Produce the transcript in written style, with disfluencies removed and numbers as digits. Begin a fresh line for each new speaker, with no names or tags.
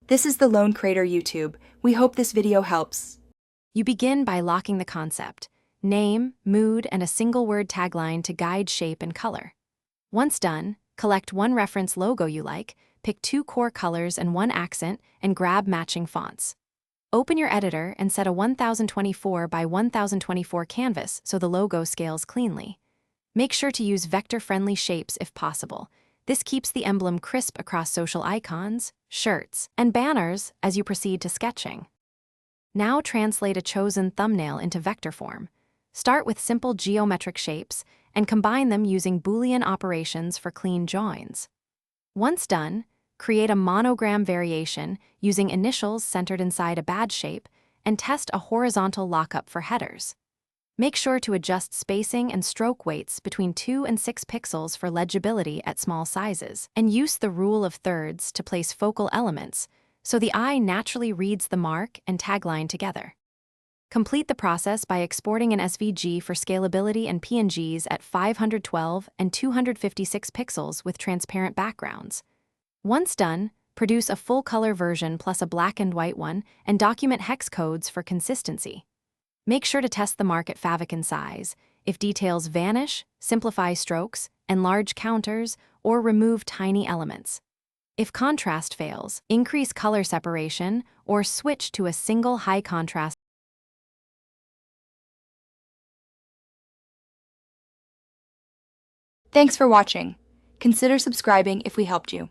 This is the Lone Creator YouTube. We hope this video helps.
You begin by locking the concept, name, mood, and a single-word tagline to guide shape and color. Once done, collect one reference logo you like, pick 2 core colors and 1 accent, and grab matching fonts. Open your editor and set a 1024 by 1024 canvas so the logo scales cleanly. Make sure to use vector-friendly shapes if possible. This keeps the emblem crisp across social icons, shirts, and banners as you proceed to sketching. Now translate a chosen thumbnail into vector form. Start with simple geometric shapes and combine them using Boolean operations for clean joins. Once done, create a monogram variation using initials centered inside a badge shape and test a horizontal lockup for headers. Make sure to adjust spacing and stroke weights between 2 and 6 pixels for legibility at small sizes, and use the rule of thirds to place focal elements so the eye naturally reads the mark and tagline together. Complete the process by exporting an SVG for scalability and PNGs at 512 and 256 pixels with transparent backgrounds. Once done, produce a full-color version plus a black and white one and document hex codes for consistency. Make sure to test the mark at favicon size. If details vanish, simplify strokes, enlarge counters, or remove tiny elements. If contrast fails, increase color separation or switch to a single high contrast.
Thanks for watching. Consider subscribing if we helped you.